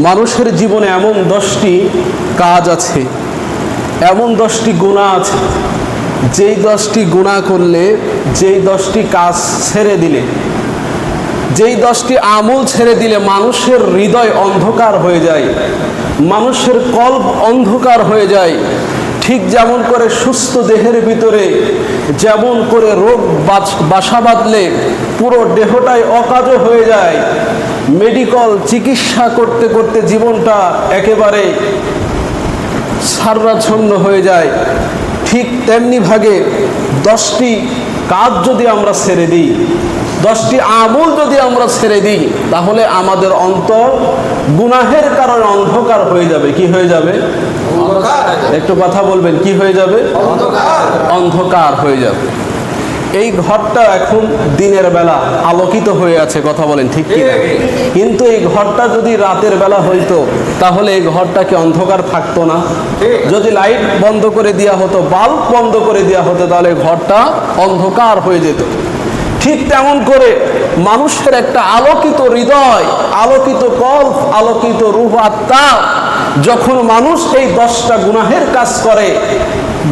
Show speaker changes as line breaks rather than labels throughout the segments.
মানুষের জীবনে এমন 10টি কাজ আছে, এমন 10টি গুনাহ আছে, যেই 10টি গুনাহ করলে, যেই 10টি কাজ ছেড়ে দিলে, যেই 10টি আমল ছেড়ে দিলে মানুষের হৃদয় অন্ধকার হয়ে যায়, মানুষের কল্প অন্ধকার হয়ে যায়। ঠিক যেমন করে সুস্থ দেহের ভিতরে যেমন করে রোগ বাসা বাঁধলে পুরো দেহটাই অকাজ হয়ে যায়, মেডিকেল চিকিৎসা করতে করতে জীবনটা একেবারে সাররাচ্ছন্ন হয়ে যায়, ঠিক তেমনি ভাগে 10টি কাজ যদি আমরা ছেড়ে দিই, 10টি আমল যদি আমরা ছেড়ে দিই, তাহলে আমাদের অন্তর গুনাহের কারণে অন্ধকার হয়ে যাবে। কি হয়ে যাবে? একটু কথা বলবেন, কি হয়ে যাবে? অন্ধকার হয়ে যাবে। এই ঘরটা এখন দিনের বেলা আলোকিত হয়ে আছে, কথা বলেন ঠিক কি? কিন্তু এই ঘরটা যদি রাতের বেলা হইতো তাহলে এই ঘরটাকে অন্ধকার থাকতো না। যদি লাইট বন্ধ করে দেওয়া হতো, বাল্ব বন্ধ করে দেওয়া হতো, তাহলে ঘরটা অন্ধকার হয়ে যেত। ঠিক তেমন করে মানুষের একটা আলোকিত হৃদয়, আলোকিত কল্প, আলোকিত রূহ আত্মা, যখন মানুষ এই 10টা গুনাহের কাজ করে,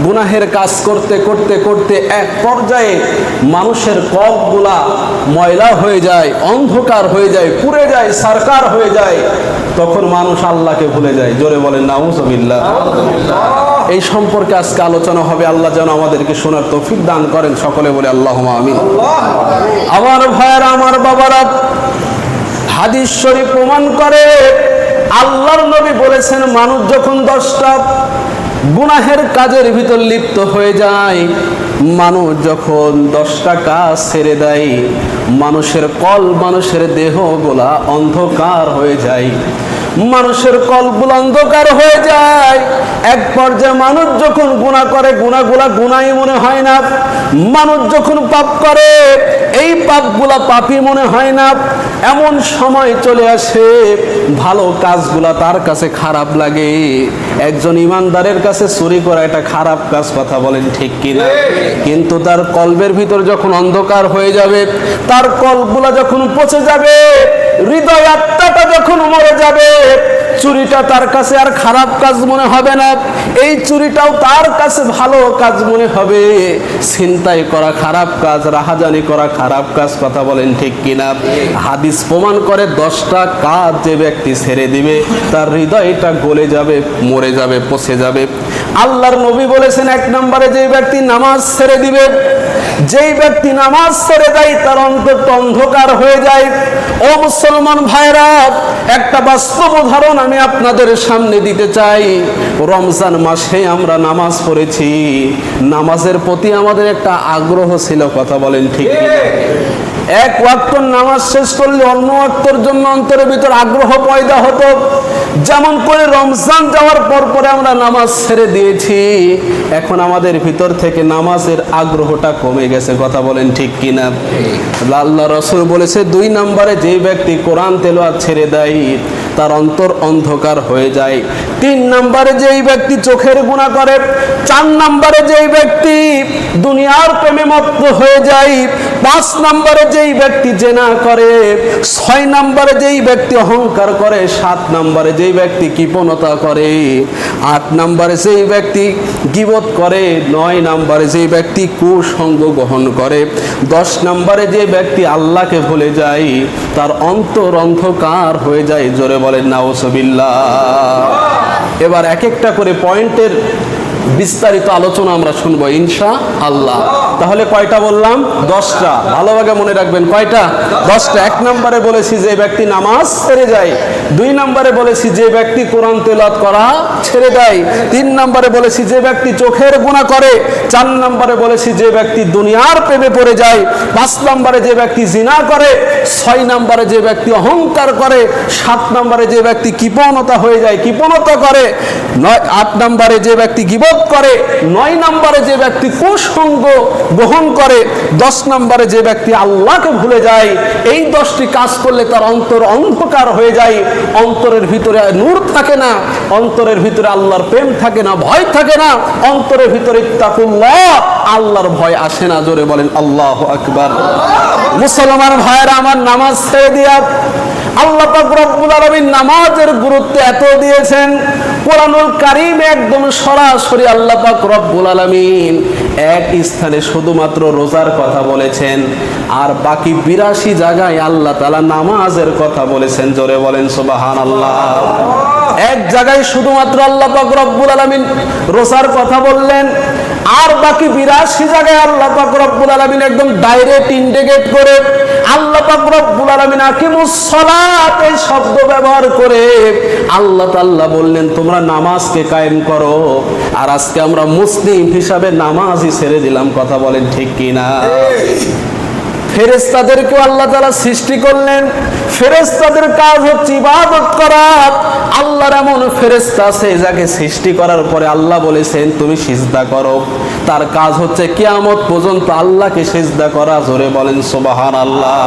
গুনাহের কাজ করতে করতে করতে এক পর্যায়ে মানুষের কল্পগুলা ময়লা হয়ে যায়, অন্ধকার হয়ে যায়, পুড়ে যায়, সারকার হয়ে যায়, তখন মানুষ আল্লাহকে ভুলে যায়। জোরে বলেন নাউজুবিল্লাহ। এই সম্পর্কে আজকে আলোচনা হবে। আল্লাহ যেন আমাদেরকে শোনার তৌফিক দান করেন, সকলে বলে আল্লাহুম্মা আমিন। আমার ভাইয়েরা, আমার বাবারা, হাদিস শরীফ প্রমাণ করে, আল্লাহর নবী বলেছেন, মানুষ যখন 10টা গুনাহের কাজের ভিতর লিপ্ত হয়ে যায়, মানুষ যখন 10টা কাজ ছেড়ে দেয়, মানুষের কল্প, মানুষের দেহগুলা অন্ধকার হয়ে যায়, মানুষের কল্পগুলো অন্ধকার হয়ে যায়। এক পর্যায়ে মানুষ যখন গুনাহ করে, গুনাহগুলা গুনাহই মনে হয় না। মানুষ যখন পাপ করে, এই পাপগুলা পাপই মনে হয় না। এমন সময় চলে আসে ভালো কাজগুলা তার কাছে খারাপ লাগে। একজন ইমানদারের কাছে চুরি করা এটা খারাপ কাজ, কথা বলেন ঠিক কিনা? কিন্তু তার কল্পের ভিতর যখন অন্ধকার হয়ে যাবে, তার কল্পগুলা যখন পচে যাবে, হৃদয় আত্মাটা যখন মরে যাবে, চুরিটা তার কাছে আর খারাপ কাজ মনে হবে না, এই চুরিটাও তার কাছে ভালো কাজ মনে হবে। ছিনতাই করা খারাপ কাজ, রাহাজানি করা খারাপ কাজ, কথা বলেন ঠিক কিনা? হাদিস প্রমাণ করে 10টা কাজ যে ব্যক্তি ছেড়ে দিবে, তার হৃদয়টা গলে যাবে, মরে যাবে, পচে যাবে। আল্লাহর নবী বলেছেন, 1 নম্বরে যে ব্যক্তি নামাজ ছেড়ে দিবে, যেই ব্যক্তি নামাজ ছেড়ে দেয়, তার অন্তর অন্ধকার হয়ে যায়। ও মুসলমান ভাইরা, একটা বাস্তব উদাহরণ আমি আপনাদের সামনে দিতে চাই। রমজান মাসে আমরা নামাজ পড়েছি, নামাজের প্রতি আমাদের একটা আগ্রহ ছিল, কথা বলেন ঠিক কিনা? এক ওয়াক্ত নামাজ শেষ করলে অন্য ওয়াক্তের জন্য অন্তরের ভিতর আগ্রহ পয়দা হতো। যেমন করে রমজান যাওয়ার পর পরে আমরা নামাজ ছেড়ে দিয়েছি, এখন আমাদের ভিতর থেকে নামাজের আগ্রহটা কমে গেছে, কথা বলেন ঠিক কিনা? আল্লাহ রাসূল বলেছে, 2 নম্বরে যেই ব্যক্তি কোরআন তেলাওয়াত ছেড়ে দেয়, তার অন্তর অন্ধকার হয়ে যায়। 3 নম্বরে যেই ব্যক্তি চোখের গুনাহ করে, 4 নম্বরে যেই ব্যক্তি দুনিয়ার প্রেমে মত্ত হয়ে যায়, 5 নম্বরে যেই ব্যক্তি জিনা করে, 6 নম্বরে যেই ব্যক্তি অহংকার করে, 7 নম্বরে যেই ব্যক্তি কৃপণতা করে, 8 নম্বরে যেই ব্যক্তি গীবত করে, 9 নম্বরে যেই ব্যক্তি কুসঙ্গ গ্রহণ করে, 10 নম্বরে যে ব্যক্তি আল্লাহকে ভুলে যায়, তার অন্তর অন্ধকার হয়ে যায়। জোরে বলেন নাউজুবিল্লাহ। এবার এক একটা করে পয়েন্টের বিস্তারিত আলোচনা আমরা শুনবো ইনশাআল্লাহ। তাহলে কয়টা বললাম? 10টা। ভালোভাবে মনে রাখবেন, কয়টা? 10টা। 1 নম্বরে বলেছি যে ব্যক্তি নামাজ ছেড়ে যায়, 2 নম্বরে বলেছি যে ব্যক্তি কোরআন তেলাওয়াত করা ছেড়ে দেয়, 3 নম্বরে বলেছি যে ব্যক্তি চোখের গুনাহ করে, 4 নম্বরে বলেছি যে ব্যক্তি দুনিয়ার প্রেমে পড়ে যায়, 5 নম্বরে যে ব্যক্তি জিনা করে, 6 নম্বরে যে ব্যক্তি অহংকার করে, 7 নম্বরে যে ব্যক্তি কৃপণতা হয়ে যায়, কৃপণতা করে, 8 নম্বরে যে ব্যক্তি গীবত করে, 9 নম্বরে যে ব্যক্তি কুসঙ্গ গ্রহণ করে, 10 নম্বরে যে ব্যক্তি আল্লাহকে ভুলে যায়। এই 10টি কাজ করলে তার অন্তর অন্ধকার হয়ে যায়, অন্তরের ভিতরে নূর থাকে না, অন্তরের ভিতরে আল্লাহর প্রেম থাকে না, ভয় থাকে না, অন্তরের ভিতরে তাকুল্লাহ, আল্লাহর ভয় আসে না। জোরে বলেন আল্লাহু আকবার। মুসলমান ভাইয়েরা আমার, নামাজ ছেড়ে দিয়া আল্লাহ পাক রব্বুল আলামিন নামাজের গুরুত্ব এত দিয়েছেন, কোরআনুল কারীমে একদম সরাসরি আল্লাহ পাক রব্বুল আলামিন এক স্থানে শুধুমাত্র রোজার কথা বলেছেন, আর বাকি 82 জায়গায় আল্লাহ তাআলা নামাজের কথা বলেছেন। জোরে বলেন সুবহানাল্লাহ। এক জায়গায় শুধুমাত্র আল্লাহ পাক রব্বুল আলামিন রোজার কথা বললেন, আর বাকি 82 জায়গায় আল্লাহ পাক রব্বুল আলামিন একদম ডাইরেক্ট ইন্ডিকেট করে আল্লাহ পাক রব্বুল আলামিন আকিমুস সালাত এই শব্দ ব্যবহার করে আল্লাহ তাআলা বললেন তোমরা নামাজকে কায়েম করো। আর আজকে আমরা মুসলিম হিসাবে নামাজই ছেড়ে দিলাম। কথা বলেন ঠিক কিনা? ফেরেশতাদেরকে আল্লাহ তাআলা সৃষ্টি করলেন, ফেরেশতাদের কাজ হচ্ছে ইবাদত করা। আল্লাহর এমন ফেরেশতা আছে যাকে সৃষ্টি করার পরে আল্লাহ বলেছেন তুমি সিজদা করো, তার কাজ হচ্ছে কিয়ামত পর্যন্ত আল্লাহকে সিজদা করা। জোরে বলেন সুবহানাল্লাহ।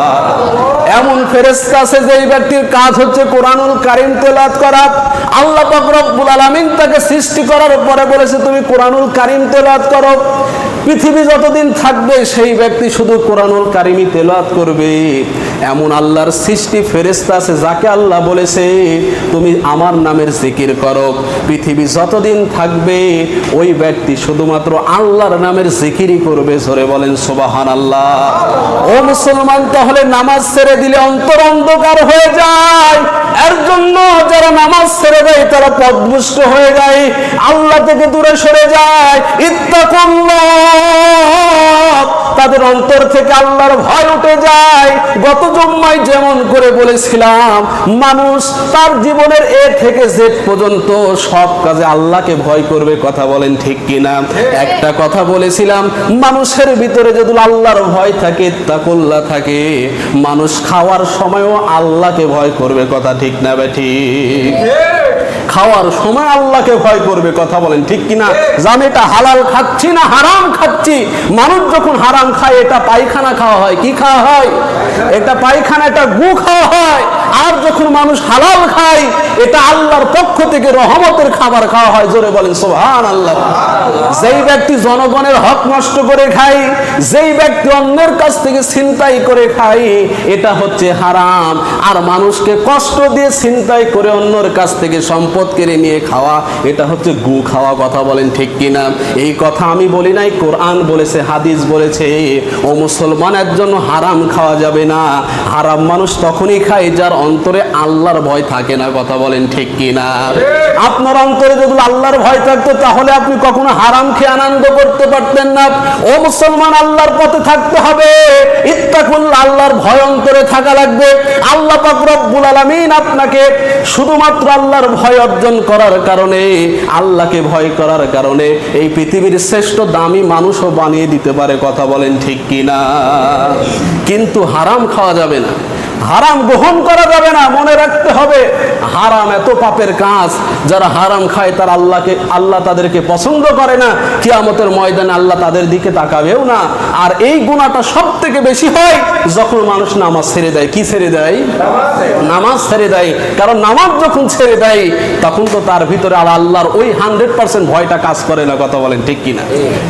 এমন ফেরেশতা আছে যে ব্যক্তির কাজ হচ্ছে কোরআনুল কারীম তেলাওয়াত করা। আল্লাহ পাক রব্বুল আলামিন তাকে সৃষ্টি করার পরে বলেছে তুমি কোরআনুল কারীম তেলাওয়াত করো। পৃথিবী যতদিন থাকবে সেই ব্যক্তি শুধু কোরআনুল কারীমই তেলাওয়াত করবে। এমন আল্লাহর সৃষ্টি ফেরেশতা আছে যাকে আল্লাহ বলেছে তুমি আমার নামের জিকির করো। পৃথিবী যতদিন থাকবে ওই ব্যক্তি শুধুমাত্র আল্লাহর নামের জিকিরই করবে। জোরে বলেন সুবহানাল্লাহ। ও মুসলমান, তাহলে নামাজ ছেড়ে দিলে অন্তর অন্ধকার হয়ে যায়। এর জন্য যারা নামাজ ছেড়ে দেয় তারা পথভ্রষ্ট হয়ে যায়, আল্লাহ থেকে দূরে সরে যায়। ইত্তাকুল্লাহ, তাদের অন্তর থেকে আল্লাহর ভয় উঠে যায়। গত জুম্মায় যেমন করে বলেছিলাম, মানুষ তার জীবনের এ থেকে জেড পর্যন্ত সব কাজে আল্লাহকে ভয় করবে। কথা বলেন ঠিক কিনা? একটা কথা বলেছিলাম, মানুষের ভিতরে যদি আল্লাহর ভয় থাকে, তাকুল্লাহ থাকে, মানুষ খাওয়ার সময়ও আল্লাহকে ভয় করবে। কথা ঠিক না ঠিক? খাওয়ার সময় আল্লাহকে ভয় করবে। কথা বলেন ঠিক কিনা? জানি এটা হালাল খাচ্ছি না হারাম খাচ্ছি। মানুষ যখন হারাম খায় এটা পায়খানা খাওয়া হয়। কি খাওয়া হয়? এটা পায়খানা, এটা গু খাওয়া হয়। আর যখন মানুষ হালাল খায় এটা আল্লাহর পক্ষ থেকে রহমতের খাবার খাওয়া হয়। জোরে বলেন সুবহানাল্লাহ। যেই ব্যক্তি জনগণের হক নষ্ট করে খায়, যেই ব্যক্তি অন্যের কাছ থেকে ছিনতাই করে খায়, এটা হচ্ছে হারাম। আর মানুষকে কষ্ট দিয়ে ছিনতাই করে অন্যের কাছ থেকে সম্পদ কেড়ে নিয়ে খাওয়া, এটা হচ্ছে গু খাওয়া। কথা বলেন ঠিক কিনা? এই কথা আমি বলি নাই, কোরআন বলেছে, হাদিস বলেছে। ও মুসলমানের জন্য হারাম খাওয়া যাবে না। হারাম মানুষ তখনই খায় যার অন্তরে আল্লাহর ভয় থাকে না। কথা বলেন ঠিক কিনা? আপনার অন্তরে যদি আল্লাহর ভয় থাকতো তাহলে আপনি কখনো হারাম খেয়ে আনন্দ করতে পারতেন না। ও মুসলমান, আল্লাহর পথে থাকতে হবে। ইত্তাকুল্লাহ, আল্লাহর ভয় অন্তরে থাকা লাগবে। আল্লাহ পাক রব্বুল আলামিন আপনাকে শুধুমাত্র আল্লাহর ভয় অর্জন করার কারণে, আল্লাহকে ভয় করার কারণে এই পৃথিবীর শ্রেষ্ঠ দামি মানুষও বানিয়ে দিতে পারে। কথা বলেন ঠিক কিনা? কিন্তু হারাম খাওয়া যাবে না, হারাম গ্রহণ করা যাবে না। মনে রাখতে হবে হারাম এত পাপের কাজ, যারা হারাম খায় তার আল্লাহ তাদেরকে পছন্দ করে না। কিয়ামতের ময়দানে আল্লাহ তাদের দিকে তাকাবেও না। আর এই গুনাহটা সব থেকে বেশি হয় যখন মানুষ নামাজ ছেড়ে দেয়। কি ছেড়ে দেয়? নামাজ ছেড়ে দেয়। কারণ নামাজ যখন ছেড়ে দেয় তখন তো তার ভিতরে আল্লাহর ওই 100% ভয়টা কাজ করে না। কথা বলেন ঠিক কিনা?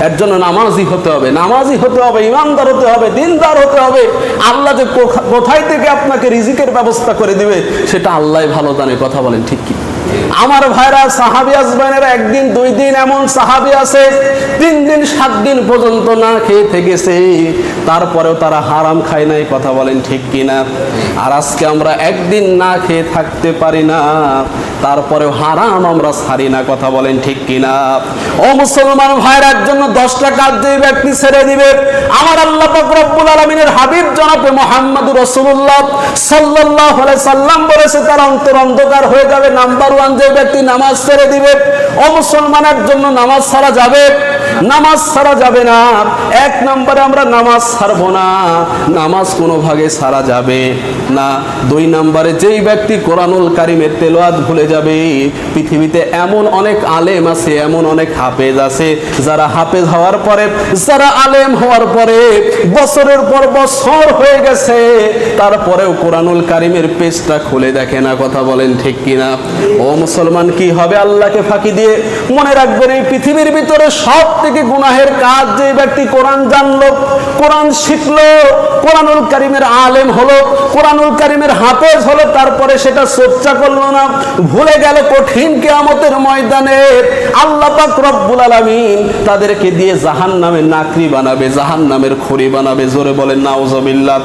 এর জন্য নামাজি হতে হবে, নামাজি হতে হবে, ইমানদার হতে হবে, দিনদার হতে হবে। আল্লাহ যে কোথায় থেকে আপনাকে রিজিকের ব্যবস্থা করে দিবে সেটা আল্লাহ ভালো জানে। কথা বলেন ঠিক কি? আমার ভাইরা, সাহাবী আজমাইনেরা, একদিন 2 দিন এমন সাহাবী আছে 3 দিন 7 দিন পর্যন্ত না খেয়ে থেকেছে, তারপরেও তারা হারাম খায় নাই। কথা বলেন ঠিক কিনা? আর আজকে আমরা একদিন না খেয়ে থাকতে পারি না, তারপরেও হারাম আমরা ছাড়ি না। কথা বলেন ঠিক কিনা? ও মুসলমান ভাইরার জন্য 10টা কাজ যে ব্যক্তি ছেড়ে দিবে, আমার আল্লাহ পাক রব্বুল আলামিনের হাবিব জনাবে মুহাম্মদুর রাসূলুল্লাহ সাল্লাল্লাহু আলাইহি সাল্লাম বলেছে তার অন্তর অন্ধকার হয়ে যাবে। নাম্বার 1, যে ব্যক্তি নামাজ ছেড়ে দিবে। ও মুসলমানের জন্য নামাজ ছাড়া যাবে? নামাজ ছাড়া যাবে না। 1 নম্বরে আমরা নামাজ ছাড়বো না, নামাজ কোনো ভাগে ছাড়া যাবে না। 2 নম্বরে যেই ব্যক্তি কোরআনুল কারীমের তেলাওয়াত ভুলে যাবে, পৃথিবীতে এমন অনেক আলেম আছে, এমন অনেক হাফেজ আছে, যারা হাফেজ হওয়ার পরে, যারা আলেম হওয়ার পরে বছরের পর বছর হয়ে গেছে, তারপরেও কোরআনুল কারীমের পেজটা খুলে দেখে না। কথা বলেন ঠিক কিনা? ও ও মুসলমান, কি হবে আল্লাহকে ফাঁকি দিয়ে? মনে রাখবেন, এই পৃথিবীর ভিতরে সব থেকে গুনাহের কাজ যে ব্যক্তি কোরআন জানলো, কোরআন শিখলো, কোরআনুল কারিমের আলেম হলো, কোরআনুল কারিমের হাফেজ হলো, তারপরে সেটা চর্চা করলো না, ভুলে গেল, কঠিন কিয়ামতের ময়দানে আল্লাহ পাক রব্বুল আলামিন তাদেরকে দিয়ে জাহান্নামের নাকরি বানাবে, জাহান্নামের খড়ি বানাবে। জোরে বলেন নাউজুবিল্লাহ।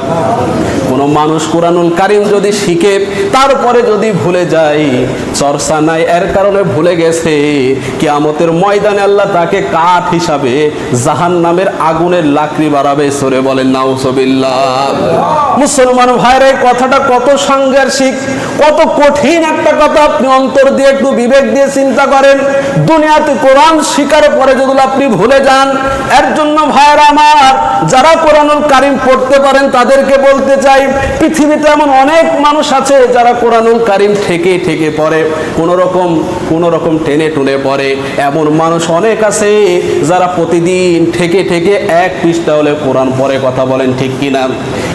কোন মানুষ কোরআনুল কারিম যদি শিখে তারপরে যদি ভুলে যায়, চর্চা নাই, এর কারণে ভুলে গেছে, কিয়ামতের ময়দানে আল্লাহ তাকে কাঠ হিসাবে জাহান্নামের আগুনের লাকড়ি বাড়াবে। জোরে বলেন নাউজুবিল্লাহ। মুসলমান ভাইরা, এই কথাটা কত সাংঘর্ষিক, কত কঠিন একটা কথা। আপনি অন্তর দিয়ে একটু বিবেক দিয়ে চিন্তা করেন। দুনিয়াতে কোরআন শিকার পরে যদি আপনি ভুলে যান, এর জন্য ভাইরা আমার, যারা কোরআনুল কারিম পড়তে পারেন তাদেরকে বলতে চাই, পৃথিবীতে এমন অনেক মানুষ আছে যারা কোরআনুল কারিম ঠেকে ঠেকে পড়ে, কোন রকম টেনে টুনে পড়ে। এমন মানুষ অনেক আছে যারা প্রতিদিন ঠেকে ঠেকে এক পৃষ্ঠা হলে কোরআন পড়ে। কথা বলেন ঠিক কিনা?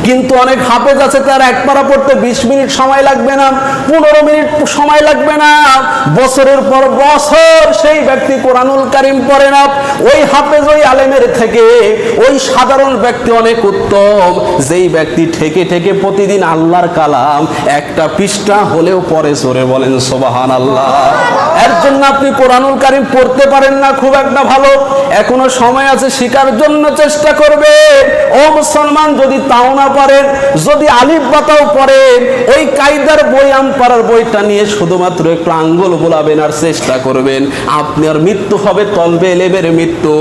কিন্তু অনেক হাফেজ আছে, তার এক পারা পড়তে 20 মিনিট সময় লাগবে না, 15 মিনিট সময় লাগবে না, বছরের পর বছর সেই ব্যক্তি কোরআনুল কারিম পড়ে না। ওই হাফেজ, ওই আলেমের থেকে ওই সাধারণ ব্যক্তি অনেক উত্তম, যেই ব্যক্তি ঠেকে ঠেকে প্রতিদিন আল্লাহর কালাম একটা পৃষ্ঠা হলেও পড়ে। জোরে বলেন সুবহানাল্লাহ। এর জন্য আপনি কোরআনুল কারিম পড়তে পারেন না, খুব একটা ভালো, এখনো সময় আছে, শিকার জন্য চেষ্টা করবে। ও মুসলমান, যদি তাও না পারেন, যদি আলিফ বাতাও পড়েন, ওই কায়দার বই, আমপাড়ার বইটা নিয়ে শুধুমাত্র একটু আঙ্গুল বোলাবেন আর চেষ্টা করবেন, আপনার মৃত্যু হবে তলবে এলেমের মৃত্যু।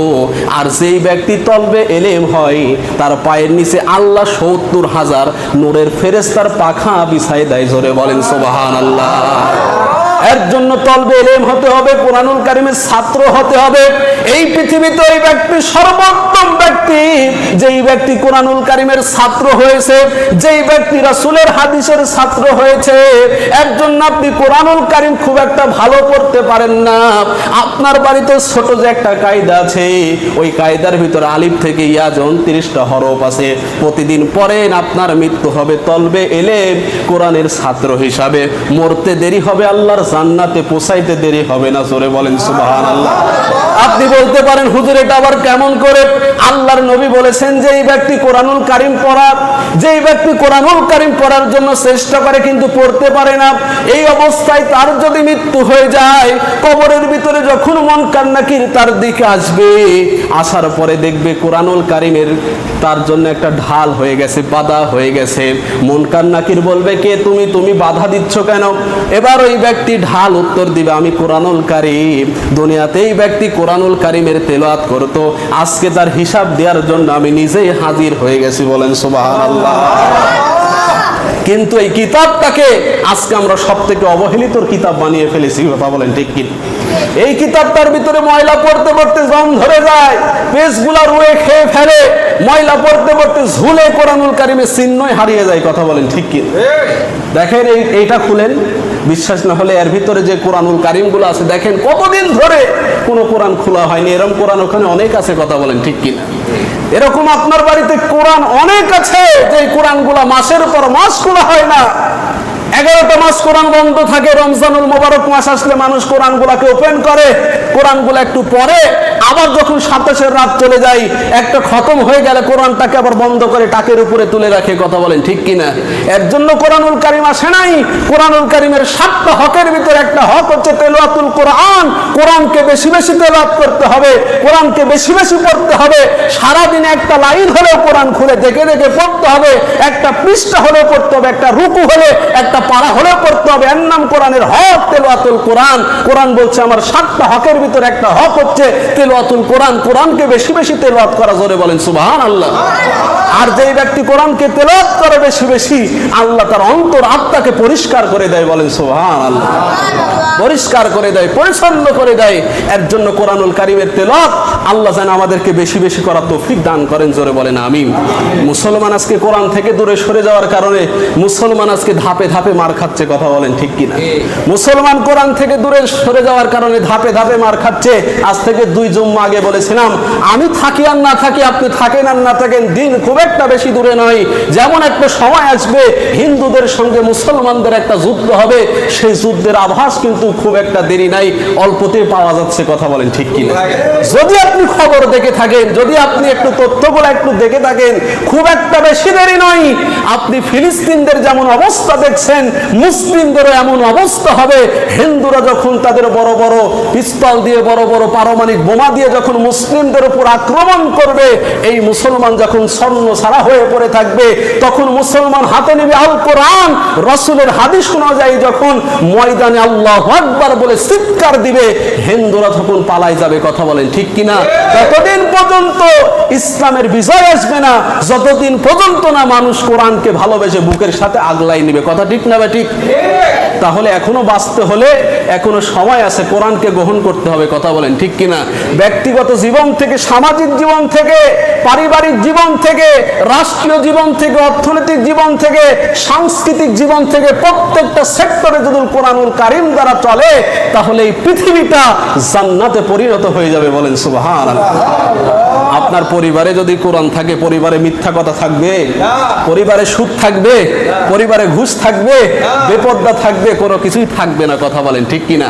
আর যেই ব্যক্তি তলবে এলেম হয়, তার পায়ের নিচে আল্লাহ 70,000 নূরের ফেরেশতার পাখা বিছাই দেয়। জোরে বলেন সুবহানাল্লাহ। এর জন্য তলবে এলেম হতে হবে, কোরআনুল কারিমের ছাত্র হতে হবে। এই পৃথিবীতে ওই ব্যক্তি সর্বোত্তম ব্যক্তি, যেই ব্যক্তি কোরআনুল কারিমের ছাত্র হয়েছে, যেই ব্যক্তি রাসূলের হাদিসের ছাত্র হয়েছে। এর জন্য আপনি কোরআনুল কারিম খুব একটা ভালো পড়তে পারেন না। আপনার বাড়িতে ছোট যে একটা কায়দা আছে, ওই কায়দার ভিতরে আলিফ থেকে ইয়া 29টা হরফ আছে, প্রতিদিন পড়েন, আপনার মৃত্যু হবে তলবে এলেম কোরআনের ছাত্র হিসাবে। মরতে দেরি হবে, আল্লাহর জান্নাতে পৌঁছাইতে দেরি হবে না। জোরে বলেন সুবহানাল্লাহ। আপনি বলতে পারেন, হুজুর এটা আবার কেমন করে? আল্লাহর নবী বলেছেন যে এই ব্যক্তি কোরআনুল কারিম পড়ার, যেই ব্যক্তি কোরআনুল কারিম পড়ার জন্য চেষ্টা করে কিন্তু পড়তে পারে না, এই অবস্থায় তার যদি মৃত্যু হয়ে যায়, কবরের ভিতরে যখন মুনকার নাকির তার দিকে আসবে, আসার পরে দেখবে কোরআনুল কারিমের তার জন্য একটা ঢাল হয়ে গেছে, বাধা হয়ে গেছে। মুনকার নাকির বলবে, কে তুমি? তুমি বাধা দিচ্ছ কেন? এবার ওই ব্যক্তি ঢাল উত্তর দিবে, আমি কোরআনুল কারিম। দুনিয়াতে এই ব্যক্তি কোরআনুল কারিমের তেলাওয়াত করতো, আজকে তার হিসাব দেওয়ার জন্য আমি নিজেই হাজির হয়ে গেছি। বলেন সুবহানাল্লাহ। কিন্তু এই কিতাবটাকে আজকে আমরা সব থেকে অবহেলিত কিতাব বানিয়ে ফেলেছি। কথা বলেন ঠিক কি? এই কিতাবটার ভিতরে ময়লা পড়তে পড়তে জং ধরে যায়, পেজগুলা রুয়ে খেয়ে ফেলে, ময়লা পড়তে পড়তে ঝুলে কোরআনুল কারিমের চিহ্নই হারিয়ে যায়। কথা বলেন ঠিক কি? দেখেন, এইটা খুলেন, বিশ্বাস না হলে এর ভিতরে যে কোরআনুল কারিমগুলো আছে দেখেন, কতদিন ধরে কোনো কোরআন খোলা হয়নি। এরকম কোরআন ওখানে অনেক আছে। কথা বলেন ঠিক কিনা? এরকম আপনার বাড়িতে কোরআন অনেক আছে, যে কোরআনগুলো মাসের পর মাস খোলা হয় না। 11টা মাস কোরআন বন্ধ থাকে, রমজানুল মোবারক মাস আসলে মানুষ কোরআনগুলোকে ওপেন করে, কোরআনগুলো একটু পড়ে, আবার যখন 27 রাত চলে যায়, একটা খতম হয়ে গেলে কোরআনটাকে আবার বন্ধ করে টাকের উপরে তুলে রাখে। কথা বলেন ঠিক কিনা? এর জন্য কোরআনুল কারিম আসে নাই। কোরআনুল কারিমের 7টা হকের ভিতরে একটা হক হচ্ছে তেলাওয়াতুল কোরআন। কোরআনকে বেশি বেশি তেলাওয়াত করতে হবে, কোরআনকে বেশি বেশি পড়তে হবে। সারাদিনে একটা লাইন হলেও কোরআন খুলে দেখে দেখে পড়তে হবে, একটা পৃষ্ঠা হলেও পড়তে হবে, একটা রুকু হলে, একটা পারা হলেও পড়তে হবে। এর নাম কোরআনের হক, তেলাওয়াতুল কোরআন। কোরআন বলছে আমার 7টা হকের ভিতরে একটা হক হচ্ছে তেলাওয়াতুল কোরআন। কোরআনকে বেশি বেশি তেলাওয়াত করা। জোরে বলেন সুবহানাল্লাহ। আর যেই ব্যক্তি কোরআনকে তেলাওয়াত করে বেশি বেশি, আল্লাহ তার অন্তর আত্মাকে পরিষ্কার করে দেয়। বলেন সুবহানাল্লাহ। পরিষ্কার করে দেয়, পরিচ্ছন্ন করে দেয়। এর জন্য কোরআনুল কারিমের তেলাওয়াত আল্লাহ যেন আমাদেরকে বেশি বেশি করার তৌফিক দান করেন। জোরে বলেন আমিন। মুসলমান আজকে কোরআন থেকে দূরে সরে যাওয়ার কারণে মুসলমান আজকে ধাপে ধাপে মার খাচ্ছে। কথা বলেন ঠিক কিনা? মুসলমান কোরআন থেকে দূরে সরে যাওয়ার কারণে ধাপে ধাপে মার খাচ্ছে। আজ থেকে 2 জুম্মা আগে বলেছিলাম, আমি থাকি আর না থাকি, আপনি থাকেন আর না থাকেন, দিন খুব খুব একটা বেশি দূরে নয়। যেমন একটা সময় আসবে হিন্দুদের সঙ্গে মুসলমানদের একটা যুদ্ধ হবে, সেই যুদ্ধের আভাস কিন্তু খুব একটা দেরি নাই, অল্পতেই পাওয়া যাচ্ছে। কথা বলেন ঠিক কিনা? যদি আপনি খবর দেখে থাকেন, যদি আপনি একটু তথ্যগুলো একটু দেখে থাকেন, খুব একটা বেশি দেরি নয়, আপনি ফিলিস্তিনদের যেমন অবস্থা দেখছেন, মুসলিমদেরও এমন অবস্থা হবে। হিন্দুরা যখন তাদের বড় বড় পিস্তল দিয়ে, বড় বড় পারমাণবিক বোমা দিয়ে যখন মুসলিমদের উপর আক্রমণ করবে, এই মুসলমান যখন স্বর্ণ ছাড়া হয়ে পড়ে থাকবে, তখন মুসলমান হাতে নেবে আল কোরআন, রাসূলের হাদিস অনুযায়ী যখন ময়দানে আল্লাহু আকবার বলে চিৎকার দিবে, হিন্দুরা তখন পালায় যাবে। কথা বলেন ঠিক কিনা? ততদিন পর্যন্ত ইসলামের বিজয় আসবে না, যতদিন পর্যন্ত না মানুষ কোরআনকে ভালোবেসে বুকের সাথে আগলাই নেবে। কথা ঠিক না বা ঠিক? তাহলে এখনো বাঁচতে হলে এখনো সময় আছে, কোরআনকে গ্রহণ করতে হবে। কথা বলেন ঠিক কিনা? ব্যক্তিগত জীবন থেকে, সামাজিক জীবন থেকে, পারিবারিক জীবন থেকে, রাষ্ট্রীয় জীবন থেকে, অর্থনৈতিক জীবন থেকে, সাংস্কৃতিক জীবন থেকে, প্রত্যেকটা সেক্টরে যদি কোরআনুল কারীম দ্বারা চলে, তাহলে এই পৃথিবীটা জান্নাতে পরিণত হয়ে যাবে। বলেন সুবহানাল্লাহ। আপনার পরিবারে যদি কোরআন থাকে, পরিবারে মিথ্যা কথা থাকবে? পরিবারে সুদ থাকবে? পরিবারে ঘুষ থাকবে? বেপরদা থাকবে? কোনো কিছুই থাকবে না। কথা বলেন ঠিক কিনা?